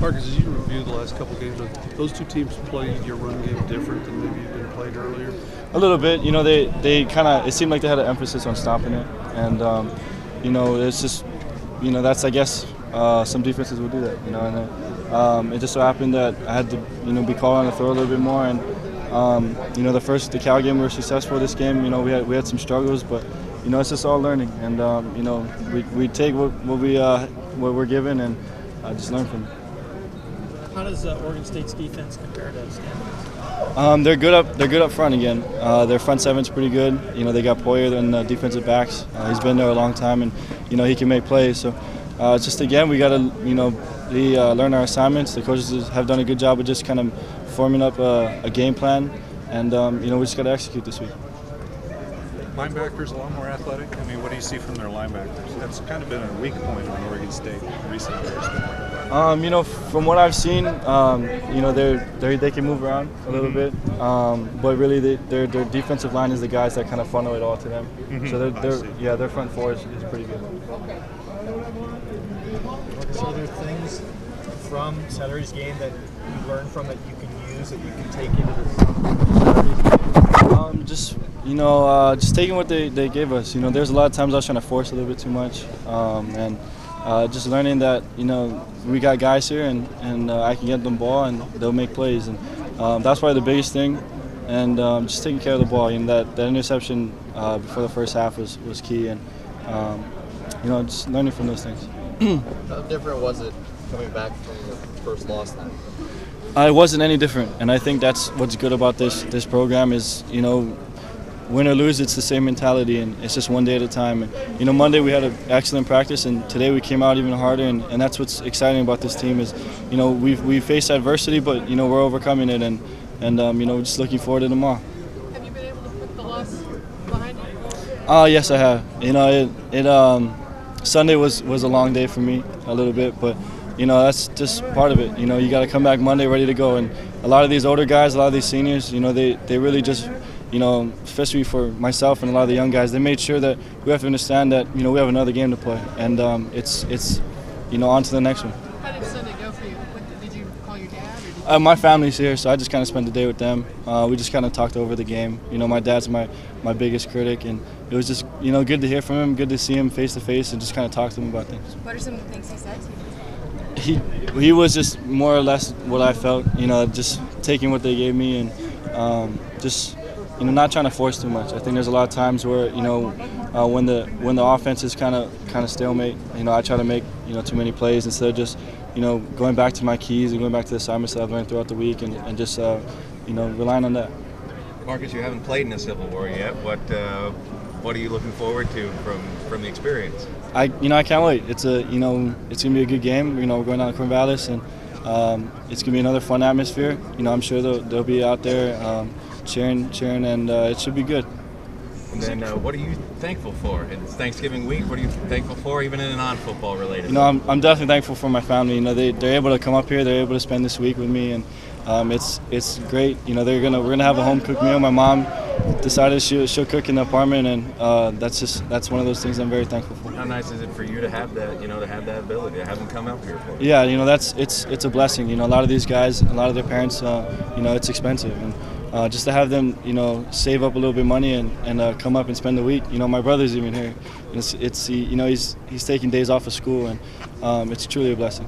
Marcus, as you review the last couple games, those two teams played your run game different than maybe you'd been played earlier? A little bit. They kind of, it seemed like they had an emphasis on stopping it. And, it's just, that's, I guess, some defenses will do that, and it just so happened that I had to, be called on to throw a little bit more. And, the Cal game we were successful. This game, we had some struggles, but, it's just all learning. And, we take what we're given and just learn from it. How does Oregon State's defense compare to Stanford's? They're good up front again. Their front seven's pretty good. They got Poyer in the defensive backs. He's been there a long time, and he can make plays. So just again, we got to learn our assignments. The coaches have done a good job of just kind of forming up a game plan, and we just got to execute this week. Linebackers a lot more athletic. I mean, what do you see from their linebackers? That's kind of been a weak point on Oregon State in recent years. From what I've seen, they can move around a little bit, but really their defensive line is the guys that kind of funnel it all to them. So their front four is pretty good. Are there things from Saturday's game that you learned from that you can use, that you can take into this? Just taking what they gave us. There's a lot of times I was trying to force a little bit too much, and just learning that we got guys here and I can get them ball and they'll make plays, and that's probably the biggest thing. And just taking care of the ball. That interception before the first half was key, and just learning from those things. How different was it coming back from the first loss then? It wasn't any different, and I think that's what's good about this program is, win or lose, it's the same mentality, and it's just one day at a time. And, Monday we had an excellent practice, and today we came out even harder, and that's what's exciting about this team is, we faced adversity, but, we're overcoming it, and we're just looking forward to tomorrow. Have you been able to put the loss behind you? Yes, I have. Sunday was a long day for me a little bit, but that's just part of it. You got to come back Monday ready to go, and a lot of these older guys, a lot of these seniors, they really just, especially for myself and a lot of the young guys, they made sure that we have to understand that we have another game to play, and it's on to the next one. How did Sunday go for you? Did you call your dad? My family's here, so I just kind of spent the day with them. We just kind of talked over the game. My dad's my biggest critic, and it was just good to hear from him, good to see him face to face, and just kind of talk to him about things. What are some of the things he said to you? He was just more or less what I felt. Just taking what they gave me and just not trying to force too much. I think there's a lot of times where when the offense is kind of stalemate, I try to make too many plays instead of just going back to my keys and going back to the assignments that I've learned throughout the week and just relying on that. Marcus, you haven't played in a Civil War yet. What are you looking forward to from the experience? I can't wait. It's gonna be a good game. We're going down to Corvallis, and it's gonna be another fun atmosphere. I'm sure they'll be out there cheering, and it should be good. And then, what are you thankful for? It's Thanksgiving week. What are you thankful for, even in a non-football related? I'm definitely thankful for my family. They're able to come up here. They're able to spend this week with me, and it's great. We're gonna have a home cooked meal. My mom decided she'll cook in the apartment, and that's one of those things I'm very thankful for. How nice is it for you to have that, to have that ability, to have them come up here for you? Yeah, it's a blessing. A lot of these guys, a lot of their parents, it's expensive, and just to have them, save up a little bit of money and come up and spend the week. My brother's even here. He's taking days off of school, and it's truly a blessing.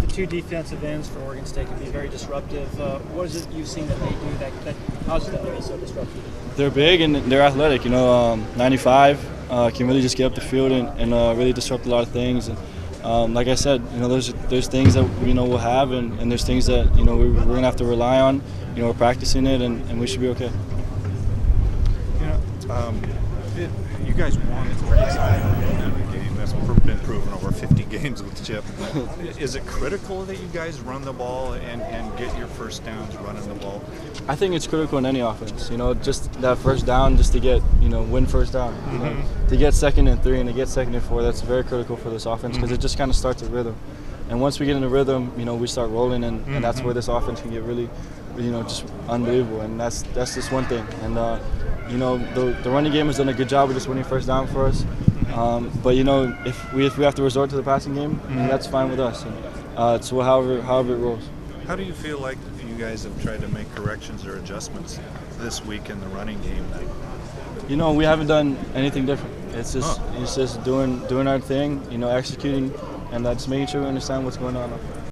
The two defensive ends for Oregon State can be very disruptive. What is it you've seen that they do that causes them to be so disruptive? They're big and they're athletic. 95 can really just get up the field and really disrupt a lot of things. And like I said, there's things that we'll have, and there's things that we're gonna have to rely on. We're practicing it, and we should be okay. You guys won. It's pretty exciting in the game. That's been proven over 50 games with Chip. Is it critical that you guys run the ball and get your first downs running the ball? I think it's critical in any offense. Just that first down, just to get win first down. To get 2nd and 3 and to get 2nd and 4, that's very critical for this offense because it just kind of starts a rhythm. And once we get in a rhythm, we start rolling, and that's where this offense can get really, just unbelievable. And that's just one thing. And the running game has done a good job of just winning first down for us. But if we have to resort to the passing game, that's fine with us. So however it rolls. How do you feel like you guys have tried to make corrections or adjustments this week in the running game? You know, we haven't done anything different. It's just doing our thing, you know, executing, and just making sure we understand what's going on.